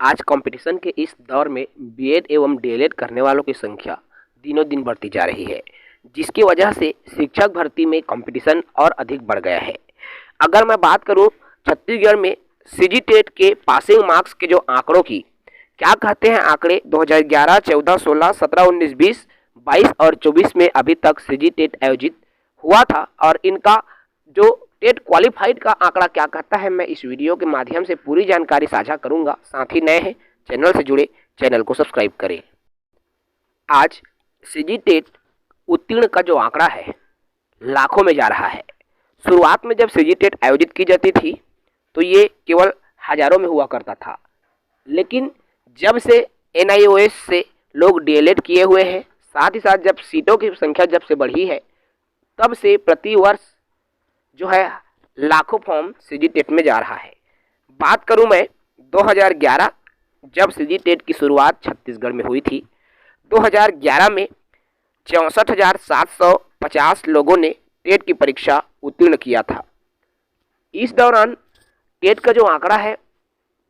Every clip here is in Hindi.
आज कंपटीशन के इस दौर में बीएड एवं डीएलएड करने वालों की संख्या दिनों दिन बढ़ती जा रही है, जिसकी वजह से शिक्षक भर्ती में कंपटीशन और अधिक बढ़ गया है। अगर मैं बात करूं छत्तीसगढ़ में सीजी टेट के पासिंग मार्क्स के जो आंकड़ों की, क्या कहते हैं आंकड़े 2011, 14, 16, 17, 19, 20, 22 और 24 में अभी तक सीजी टेट आयोजित हुआ था और इनका जो टेट क्वालिफाइड का आंकड़ा क्या कहता है, मैं इस वीडियो के माध्यम से पूरी जानकारी साझा करूंगा। साथ ही नए हैं चैनल से जुड़े, चैनल को सब्सक्राइब करें। आज सीजी टेट उत्तीर्ण का जो आंकड़ा है लाखों में जा रहा है। शुरुआत में जब सीजी टेट आयोजित की जाती थी तो ये केवल हजारों में हुआ करता था, लेकिन जब से एनआईओएस से लोग डीएलएड किए हुए हैं, साथ ही साथ जब सीटों की संख्या जब से बढ़ी है, तब से प्रति वर्ष जो है लाखों फॉर्म सीजी टेट में जा रहा है। बात करूं मैं 2011 जब सीजी टेट की शुरुआत छत्तीसगढ़ में हुई थी, 2011 में 64,750 लोगों ने टेट की परीक्षा उत्तीर्ण किया था। इस दौरान टेट का जो आंकड़ा है,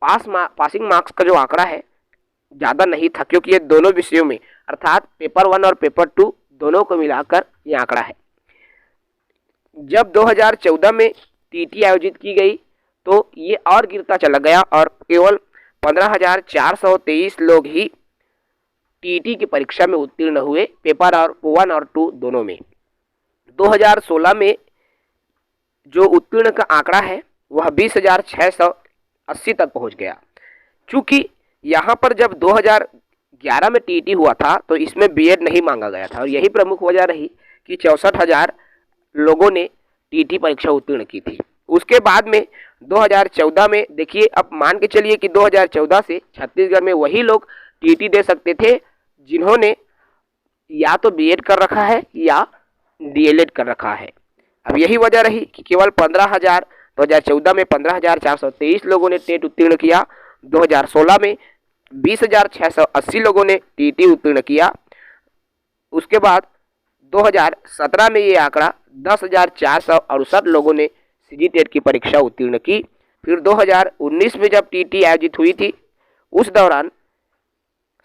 पासिंग मार्क्स का जो आंकड़ा है ज़्यादा नहीं था, क्योंकि ये दोनों विषयों में अर्थात पेपर 1 और पेपर 2 दोनों को मिलाकर ये आंकड़ा है। जब 2014 में टीटी आयोजित की गई तो ये और गिरता चला गया और केवल 15,423 लोग ही टीटी की परीक्षा में उत्तीर्ण हुए, पेपर और 1 और 2 दोनों में। 2016 में जो उत्तीर्ण का आंकड़ा है वह 20,680 तक पहुंच गया। चूँकि यहाँ पर जब 2011 में टीटी हुआ था तो इसमें बीएड नहीं मांगा गया था और यही प्रमुख वजह रही कि 64,000 लोगों ने टीटी परीक्षा उत्तीर्ण की थी। उसके बाद में 2014 में देखिए, अब मान के चलिए कि 2014 से छत्तीसगढ़ में वही लोग टीटी दे सकते थे जिन्होंने या तो बीएड कर रखा है या डीएलएड कर रखा है। अब यही वजह रही कि केवल 2014 में 15,423 लोगों ने टेट उत्तीर्ण किया, 2016 में 20,680 लोगों ने टीटी उत्तीर्ण किया। उसके बाद 2017 में ये आंकड़ा 10,468 लोगों ने सीजी टेट की परीक्षा उत्तीर्ण की। फिर 2019 में जब टीटी आयोजित हुई थी उस दौरान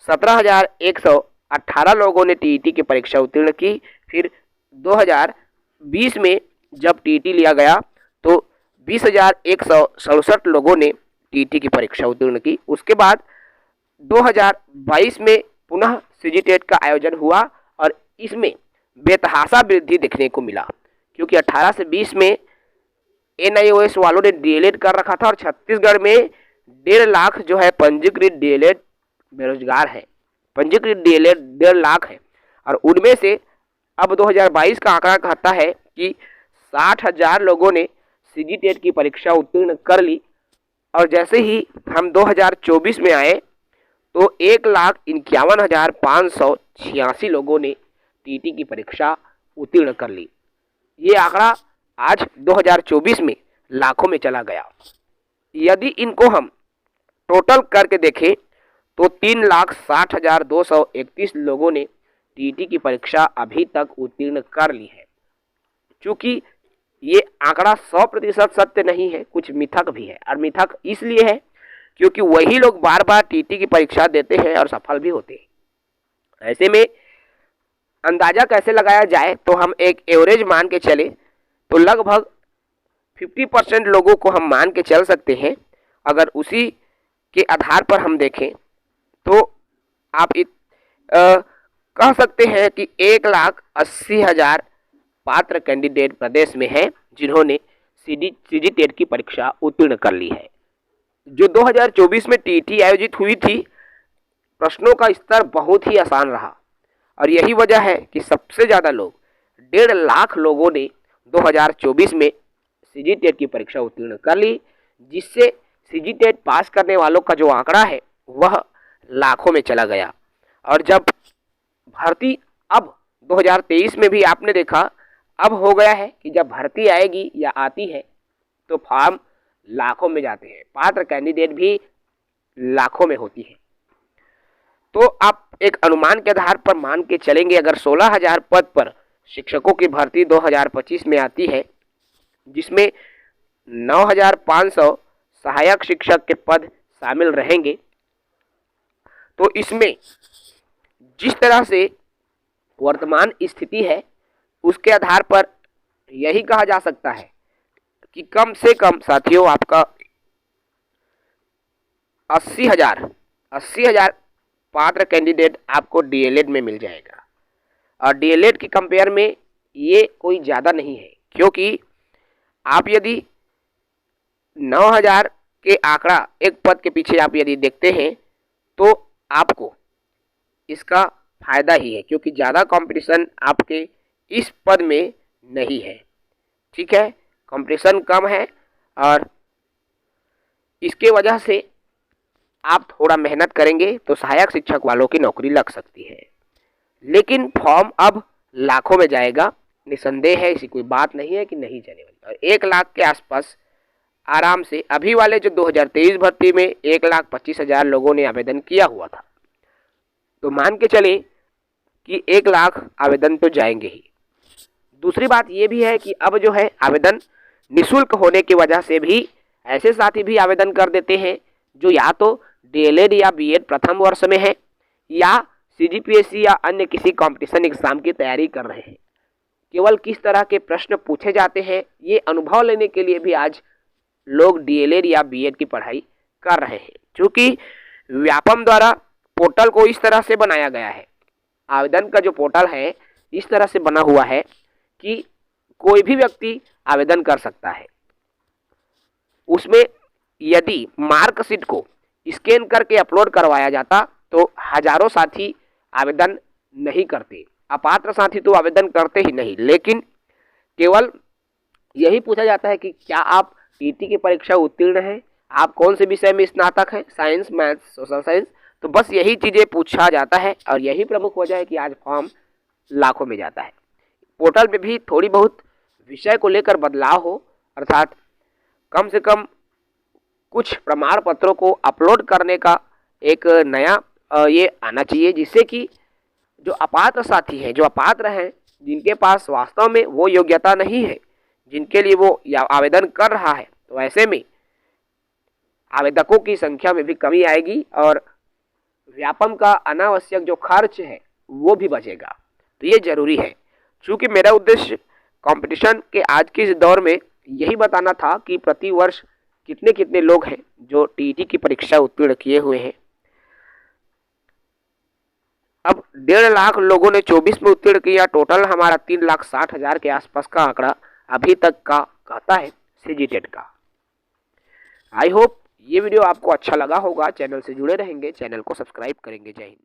17,118 लोगों ने टीटी की परीक्षा उत्तीर्ण की। फिर 2020 में जब टीटी लिया गया तो 20,167 लोगों ने टीटी की परीक्षा उत्तीर्ण की। उसके बाद 2022 में पुनः सीजी टेट का आयोजन हुआ और इसमें बेतहाशा वृद्धि देखने को मिला, क्योंकि 18 से 20 में एनआईओएस वालों ने डीएलएड कर रखा था और छत्तीसगढ़ में 1.5 लाख जो है पंजीकृत डीएलएड बेरोजगार है। पंजीकृत डीएलएड 1.5 लाख है और उनमें से अब 2022 का आंकड़ा कहता है कि 60,000 लोगों ने सीजी टेट की परीक्षा उत्तीर्ण कर ली और जैसे ही हम 2024 में आए तो 1,51,586 लोगों ने टीटी की परीक्षा उत्तीर्ण कर ली। ये आंकड़ा आज 2024 में लाखों में चला गया। यदि इनको हम टोटल करके देखें तो 3,60,231 लोगों ने टीटी की परीक्षा अभी तक उत्तीर्ण कर ली है। चूँकि ये आंकड़ा 100% सत्य नहीं है, कुछ मिथक भी है और मिथक इसलिए है क्योंकि वही लोग बार बार टीटी की परीक्षा देते हैं और सफल भी होते हैं। ऐसे में अंदाजा कैसे लगाया जाए, तो हम एक एवरेज मान के चले तो लगभग 50% लोगों को हम मान के चल सकते हैं। अगर उसी के आधार पर हम देखें तो आप कह सकते हैं कि 1,80,000 पात्र कैंडिडेट प्रदेश में हैं जिन्होंने सीजी टेट की परीक्षा उत्तीर्ण कर ली है। जो 2024 में टीटी आयोजित हुई थी, प्रश्नों का स्तर बहुत ही आसान रहा और यही वजह है कि सबसे ज़्यादा लोग 1.5 लाख लोगों ने 2024 में सीजी टेट की परीक्षा उत्तीर्ण कर ली, जिससे सीजी टेट पास करने वालों का जो आंकड़ा है वह लाखों में चला गया। और जब भर्ती अब 2023 में भी आपने देखा, अब हो गया है कि जब भर्ती आएगी या आती है तो फॉर्म लाखों में जाते हैं, पात्र कैंडिडेट भी लाखों में होती है। तो आप एक अनुमान के आधार पर मान के चलेंगे, अगर 16,000 पद पर शिक्षकों की भर्ती 2025 में आती है, जिसमें 9,500 सहायक शिक्षक के पद शामिल रहेंगे, तो इसमें जिस तरह से वर्तमान स्थिति है उसके आधार पर यही कहा जा सकता है कि कम से कम साथियों आपका 80,000 पात्र कैंडिडेट आपको डीएलएड में मिल जाएगा। और डीएलएड की कंपेयर में ये कोई ज़्यादा नहीं है, क्योंकि आप यदि 9,000 के आंकड़ा एक पद के पीछे आप यदि देखते हैं तो आपको इसका फायदा ही है, क्योंकि ज़्यादा कंपटीशन आपके इस पद में नहीं है। ठीक है, कंपटीशन कम है और इसके वजह से आप थोड़ा मेहनत करेंगे तो सहायक शिक्षक वालों की नौकरी लग सकती है। लेकिन फॉर्म अब लाखों में जाएगा, निसंदेह है, ऐसी कोई बात नहीं है कि नहीं जाने वाली। और 1 लाख के आसपास आराम से अभी वाले जो 2023 भर्ती में 1,25,000 लोगों ने आवेदन किया हुआ था, तो मान के चले कि 1 लाख आवेदन तो जाएंगे ही। दूसरी बात ये भी है कि अब जो है आवेदन निःशुल्क होने की वजह से भी ऐसे साथी भी आवेदन कर देते हैं जो या तो डीएलएड या बीएड प्रथम वर्ष में है या सीजीपीएससी या अन्य किसी कंपटीशन एग्जाम की तैयारी कर रहे हैं। केवल किस तरह के प्रश्न पूछे जाते हैं ये अनुभव लेने के लिए भी आज लोग डीएलएड या बीएड की पढ़ाई कर रहे हैं। क्योंकि व्यापम द्वारा पोर्टल को इस तरह से बनाया गया है, आवेदन का जो पोर्टल है इस तरह से बना हुआ है कि कोई भी व्यक्ति आवेदन कर सकता है। उसमें यदि मार्कशीट को स्कैन करके अपलोड करवाया जाता तो हजारों साथी आवेदन नहीं करते, अपात्र साथी तो आवेदन करते ही नहीं। लेकिन केवल यही पूछा जाता है कि क्या आप टीटी की परीक्षा उत्तीर्ण हैं, आप कौन से विषय में स्नातक हैं, साइंस, मैथ्स, सोशल साइंस, तो बस यही चीज़ें पूछा जाता है। और यही प्रमुख वजह है कि आज फॉर्म लाखों में जाता है। पोर्टल पे भी थोड़ी बहुत विषय को लेकर बदलाव हो, अर्थात कम से कम कुछ प्रमाण पत्रों को अपलोड करने का एक नया ये आना चाहिए, जिससे कि जो अपात्र साथी हैं, जो अपात्र हैं, जिनके पास वास्तव में वो योग्यता नहीं है जिनके लिए वो आवेदन कर रहा है, तो ऐसे में आवेदकों की संख्या में भी कमी आएगी और व्यापम का अनावश्यक जो खर्च है वो भी बचेगा। तो ये जरूरी है। चूँकि मेरा उद्देश्य कंपटीशन के आज के इस दौर में यही बताना था कि प्रति वर्ष कितने कितने लोग हैं जो टीटी की परीक्षा उत्तीर्ण किए हुए हैं। अब 1.5 लाख लोगों ने 24 में उत्तीर्ण किया, टोटल हमारा 3,60,000 के आसपास का आंकड़ा अभी तक का कहता है सीजीटेट का। आई होप ये वीडियो आपको अच्छा लगा होगा। चैनल से जुड़े रहेंगे, चैनल को सब्सक्राइब करेंगे। जय हिंद।